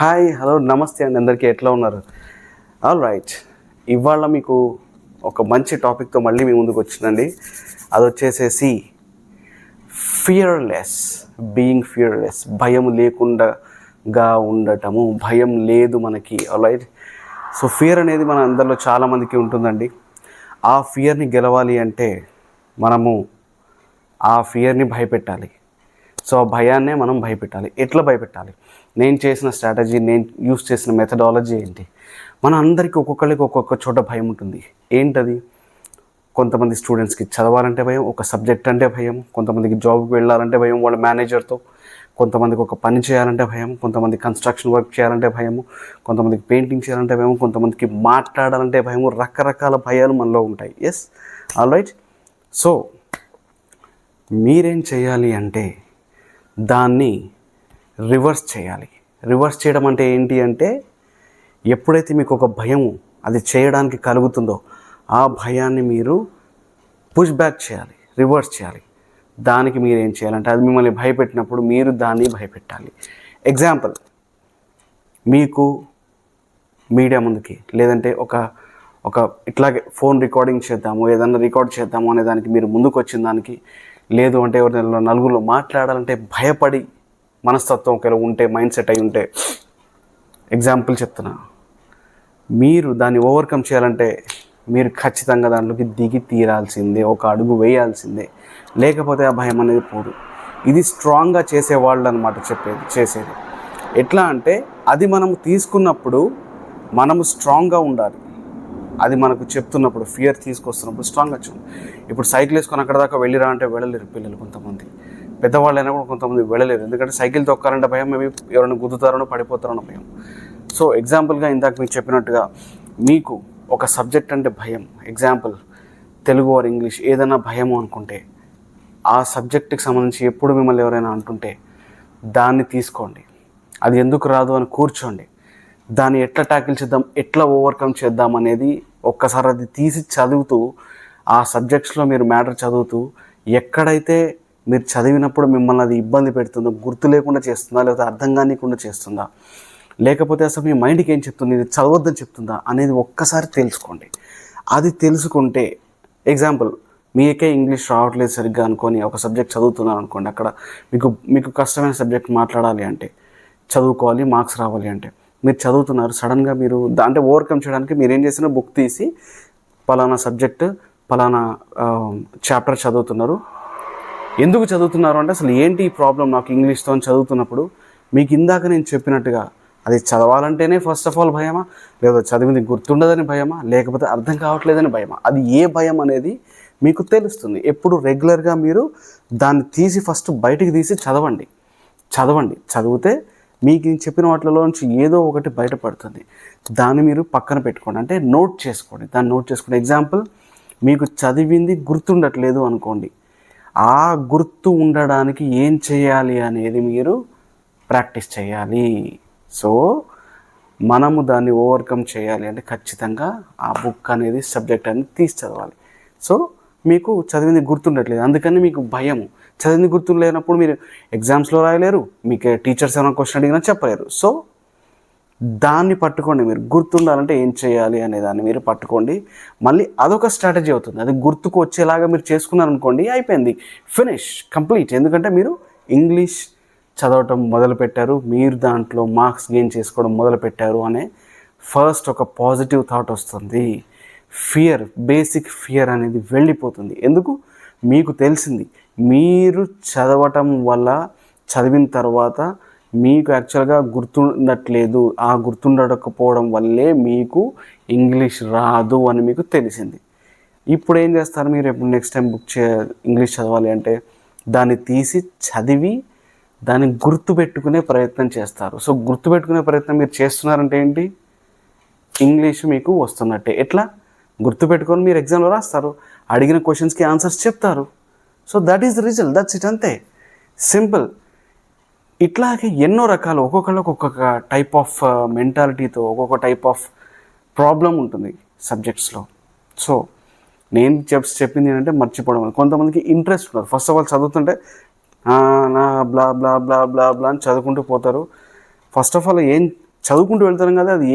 Hi hello నమస్తే అండి, అందరికీ ఎట్లా ఉన్నారు? ఆల్ రైట్, ఇవాళ మీకు ఒక మంచి టాపిక్తో మళ్ళీ మీ ముందుకు వచ్చిందండి. అది వచ్చేసేసి ఫియర్లెస్, ఫియర్లెస్, భయం లేకుండా ఉండటము. భయం లేదు మనకి. ఆల్ రైట్, సో ఫియర్ అనేది మన అందరిలో చాలామందికి ఉంటుందండి. ఆ ఫియర్ని గెలవాలి అంటే మనము ఆ ఫియర్ని భయపెట్టాలి. సో ఆ భయాన్నే మనం భయపెట్టాలి. ఎట్లా భయపెట్టాలి? నేను చేసిన స్ట్రాటజీ, నేను యూస్ చేసిన మెథడాలజీ ఏంటి? మన అందరికీ ఒక్కొక్కరికి ఒక్కొక్క చోట భయం ఉంటుంది. ఏంటది? కొంతమంది స్టూడెంట్స్కి చదవాలంటే భయం, ఒక సబ్జెక్ట్ అంటే భయం, కొంతమందికి జాబ్కి వెళ్ళాలంటే భయం వాళ్ళ మేనేజర్తో, కొంతమందికి ఒక పని చేయాలంటే భయం, కొంతమంది కన్స్ట్రక్షన్ వర్క్ చేయాలంటే భయము, కొంతమందికి పెయింటింగ్ చేయాలంటే భయం, కొంతమందికి మాట్లాడాలంటే భయము. రకరకాల భయాలు మనలో ఉంటాయి. Yes, all right. సో మీరేం చేయాలి అంటే దాన్ని రివర్స్ చేయాలి. రివర్స్ చేయడం అంటే ఏంటి అంటే, ఎప్పుడైతే మీకు ఒక భయం అది చేయడానికి కలుగుతుందో ఆ భయాన్ని మీరు పుష్ బ్యాక్ చేయాలి, రివర్స్ చేయాలి. దానికి మీరు ఏం చేయాలంటే, అది మిమ్మల్ని భయపెట్టినప్పుడు మీరు దాన్ని భయపెట్టాలి. ఎగ్జాంపుల్, మీకు మీడియా ముందుకి, లేదంటే ఒక ఇట్లాగే ఫోన్ రికార్డింగ్ చేద్దాము, ఏదన్నా రికార్డ్ చేద్దాము అనే దానికి మీరు ముందుకు వచ్చిన దానికి, లేదు అంటే ఎవరినైనా నలుగురిలో మాట్లాడాలంటే భయపడి మనస్తత్వం ఒకవేళ ఉంటే, మైండ్ సెట్ అయి ఉంటే, ఎగ్జాంపుల్ చెప్తున్నా, మీరు దాన్ని ఓవర్కమ్ చేయాలంటే మీరు ఖచ్చితంగా దాంట్లోకి దిగి తీరాల్సిందే, ఒక అడుగు వేయాల్సిందే. లేకపోతే ఆ భయం అనేది పోదు. ఇది స్ట్రాంగ్గా చేసేవాళ్ళు అనమాట చేసేది. ఎట్లా అంటే, అది మనము తీసుకున్నప్పుడు మనము స్ట్రాంగ్గా ఉండాలి. అది మనకు చెప్తున్నప్పుడు, ఫియర్ తీసుకొస్తున్నప్పుడు స్ట్రాంగ్గా చూడండి. ఇప్పుడు సైకిల్ వేసుకొని అక్కడ దాకా వెళ్ళిరా అంటే వెళ్ళలేరు పిల్లలు. కొంతమంది పెద్దవాళ్ళు అయినా కూడా కొంతమంది వెళ్ళలేరు. ఎందుకంటే సైకిల్ తొక్కాలంటే భయం, మేబీ ఎవరైనా గుద్దుతారనో పడిపోతారనో భయం. సో ఎగ్జాంపుల్గా ఇందాక మీకు చెప్పినట్టుగా, మీకు ఒక సబ్జెక్ట్ అంటే భయం, ఎగ్జాంపుల్ తెలుగు ఆర్ ఇంగ్లీష్, ఏదైనా భయము అనుకుంటే, ఆ సబ్జెక్టుకి సంబంధించి ఎప్పుడు మిమ్మల్ని ఎవరైనా అంటుంటే దాన్ని తీసుకోండి. అది ఎందుకు రాదు అని కూర్చోండి. దాన్ని ఎట్లా ట్యాకిల్ చేద్దాం, ఎట్లా ఓవర్కమ్ చేద్దాం అనేది ఒక్కసారి అది తీసి చదువుతూ, ఆ సబ్జెక్ట్స్లో మీరు మ్యాటర్ చదువుతూ, ఎక్కడైతే మీరు చదివినప్పుడు మిమ్మల్ని అది ఇబ్బంది పెడుతుందో, గుర్తు లేకుండా చేస్తుందా, లేకపోతే అర్థం కానికుండా చేస్తుందా, లేకపోతే అసలు మీ మైండ్కి ఏం చెప్తుంది, ఇది చదవద్దని చెప్తుందా అనేది ఒక్కసారి తెలుసుకోండి. అది తెలుసుకుంటే, ఎగ్జాంపుల్ మీకే ఇంగ్లీష్ రావట్లేదు సరిగ్గా అనుకొని ఒక సబ్జెక్ట్ చదువుతున్నారు అనుకోండి, అక్కడ మీకు కష్టమైన సబ్జెక్ట్ మాట్లాడాలి అంటే, చదువుకోవాలి, మార్క్స్ రావాలి అంటే, మీరు చదువుతున్నారు, సడన్గా మీరు అంటే ఓవర్కమ్ చేయడానికి మీరు ఏం చేసినా బుక్ తీసి పలానా సబ్జెక్ట్ పలానా చాప్టర్ చదువుతున్నారు. ఎందుకు చదువుతున్నారు అంటే, అసలు ఏంటి ఈ ప్రాబ్లం నాకు ఇంగ్లీష్తో చదువుతున్నప్పుడు, మీకు ఇందాక నేను చెప్పినట్టుగా అది చదవాలంటేనే ఫస్ట్ ఆఫ్ ఆల్ భయమా, లేదా చదివింది గుర్తుండదని భయమా, లేకపోతే అర్థం కావట్లేదని భయమా, అది ఏ భయం అనేది మీకు తెలుస్తుంది. ఎప్పుడు రెగ్యులర్గా మీరు దాన్ని తీసి ఫస్ట్ బయటికి తీసి చదవండి. చదివితే మీకు నేను చెప్పిన వాటిలో నుంచి ఏదో ఒకటి బయటపడుతుంది. దాన్ని మీరు పక్కన పెట్టుకోండి, అంటే నోట్ చేసుకోండి. దాన్ని నోట్ చేసుకోండి. ఎగ్జాంపుల్, మీకు చదివింది గుర్తుండట్లేదు అనుకోండి, ఆ గుర్తు ఉండడానికి ఏం చేయాలి అనేది మీరు ప్రాక్టీస్ చేయాలి. సో మనము దాన్ని ఓవర్కమ్ చేయాలి అంటే ఖచ్చితంగా ఆ బుక్ అనేది, సబ్జెక్ట్ అనేది తీసి చదవాలి. సో మీకు చదివింది గుర్తుండట్లేదు, అందుకని మీకు భయము. చదివింది గుర్తుండలేనప్పుడు మీరు ఎగ్జామ్స్లో రాయలేరు, మీకు టీచర్స్ ఏమైనా క్వశ్చన్ అడిగినా చెప్పలేరు. సో దాన్ని పట్టుకోండి. మీరు గుర్తుండాలంటే ఏం చేయాలి అనే దాన్ని మీరు పట్టుకోండి. మళ్ళీ అదొక స్ట్రాటజీ అవుతుంది. అది గుర్తుకు వచ్చేలాగా మీరు చేసుకున్నారనుకోండి, అయిపోయింది, ఫినిష్, కంప్లీట్. ఎందుకంటే మీరు ఇంగ్లీష్ చదవటం మొదలుపెట్టారు, మీరు దాంట్లో మార్క్స్ గెయిన్ చేసుకోవడం మొదలుపెట్టారు అనే ఫస్ట్ ఒక పాజిటివ్ థాట్ వస్తుంది. ఫియర్, బేసిక్ ఫియర్ అనేది వెళ్ళిపోతుంది. ఎందుకు? మీకు తెలిసింది, మీరు చదవటం వల్ల, చదివిన తర్వాత మీకు యాక్చువల్గా గుర్తుండట్లేదు, ఆ గుర్తుండకపోవడం వల్లే మీకు ఇంగ్లీష్ రాదు అని మీకు తెలిసింది. ఇప్పుడు ఏం చేస్తారు మీరు? ఎప్పుడు నెక్స్ట్ టైం ఇంగ్లీష్ చదవాలి అంటే దాన్ని తీసి చదివి దాన్ని గుర్తుపెట్టుకునే ప్రయత్నం చేస్తారు. సో గుర్తుపెట్టుకునే ప్రయత్నం మీరు చేస్తున్నారంటే ఏంటి? ఇంగ్లీష్ మీకు వస్తున్నట్టే. ఎట్లా? గుర్తుపెట్టుకొని మీరు ఎగ్జామ్లో రాస్తారు, అడిగిన క్వశ్చన్స్కి ఆన్సర్స్ చెప్తారు. So that is the result, that's it, అంతే, సింపుల్. ఇట్లాగే ఎన్నో రకాలు, ఒక్కొక్కళ్ళకి ఒక్కొక్క టైప్ ఆఫ్ మెంటాలిటీతో ఒక్కొక్క టైప్ ఆఫ్ ప్రాబ్లం ఉంటుంది సబ్జెక్ట్స్లో. సో నేను చెప్పింది ఏంటంటే మర్చిపోవడం. కొంతమందికి ఇంట్రెస్ట్ ఉండదు. ఫస్ట్ ఆఫ్ ఆల్ చదువుతుంటే నా బ్లా బ్లా బ్లా బ్లా బ్లా అని చదువుకుంటూ పోతారు. ఫస్ట్ ఆఫ్ ఆల్ ఏం చదువుకుంటూ వెళ్తాం కదా, అది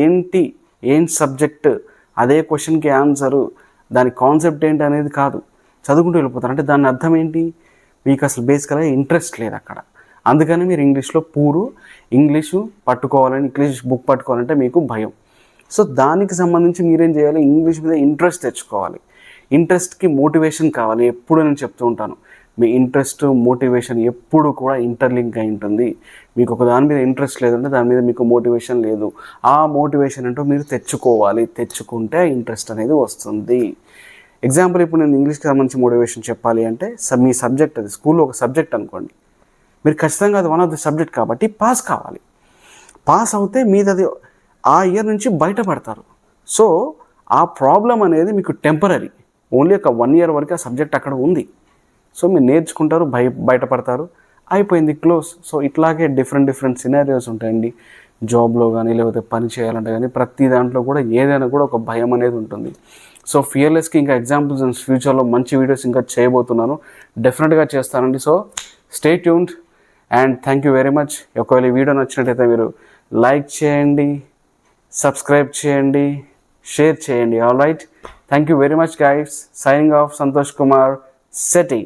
ఏం సబ్జెక్ట్, అదే క్వశ్చన్కి ఆన్సరు, దాని కాన్సెప్ట్ ఏంటి అనేది కాదు, చదువుకుంటూ వెళ్ళిపోతారు. అంటే దాని అర్థం ఏంటి, మీకు అసలు బేసికల్గా ఇంట్రెస్ట్ లేదు అక్కడ. అందుకని మీరు ఇంగ్లీష్లో ఇంగ్లీషు పట్టుకోవాలని, ఇంగ్లీష్ బుక్ పట్టుకోవాలంటే మీకు భయం. సో దానికి సంబంధించి మీరేం చేయాలి, ఇంగ్లీష్ మీద ఇంట్రెస్ట్ తెచ్చుకోవాలి. ఇంట్రెస్ట్కి మోటివేషన్ కావాలి. ఎప్పుడు నేను చెప్తూ ఉంటాను, మీ ఇంట్రెస్ట్ మోటివేషన్ ఎప్పుడు కూడా ఇంటర్లింక్ అయి ఉంటుంది. మీకు ఒక దాని మీద ఇంట్రెస్ట్ లేదంటే దాని మీద మీకు మోటివేషన్ లేదు. ఆ మోటివేషన్ అంటూ మీరు తెచ్చుకోవాలి. తెచ్చుకుంటే ఇంట్రెస్ట్ అనేది వస్తుంది. ఎగ్జాంపుల్, ఇప్పుడు నేను ఇంగ్లీష్కి సంబంధించి మోటివేషన్ చెప్పాలి అంటే, మీ సబ్జెక్ట్ అది స్కూల్లో ఒక సబ్జెక్ట్ అనుకోండి, మీరు ఖచ్చితంగా అది వన్ ఆఫ్ ది సబ్జెక్ట్ కాబట్టి పాస్ కావాలి. పాస్ అవుతే మీది అది ఆ ఇయర్ నుంచి బయటపడతారు. సో ఆ ప్రాబ్లం అనేది మీకు టెంపరీ, ఓన్లీ ఒక 1 year వరకు ఆ సబ్జెక్ట్ అక్కడ ఉంది. సో మీరు నేర్చుకుంటారు, బయటపడతారు, అయిపోయింది, క్లోజ్. సో ఇట్లాగే డిఫరెంట్ సినారియోస్ ఉంటాయండి జాబ్లో కానీ, లేకపోతే పని చేయాలంటే కానీ, ప్రతి దాంట్లో కూడా ఏదైనా కూడా ఒక భయం అనేది ఉంటుంది. సో ఫియర్లెస్కి ఇంకా ఎగ్జాంపుల్స్ అండ్ ఫ్యూచర్లో మంచి వీడియోస్ ఇంకా చేయబోతున్నాను, డెఫినెట్గా చేస్తానండి. So stay tuned and thank you very much. ఒకవేళ ఈ వీడియో నచ్చినట్టయితే మీరు లైక్ చేయండి, సబ్స్క్రైబ్ చేయండి, షేర్ చేయండి. All right, thank you very much guys. Signing off, Santosh Kumar, SETI.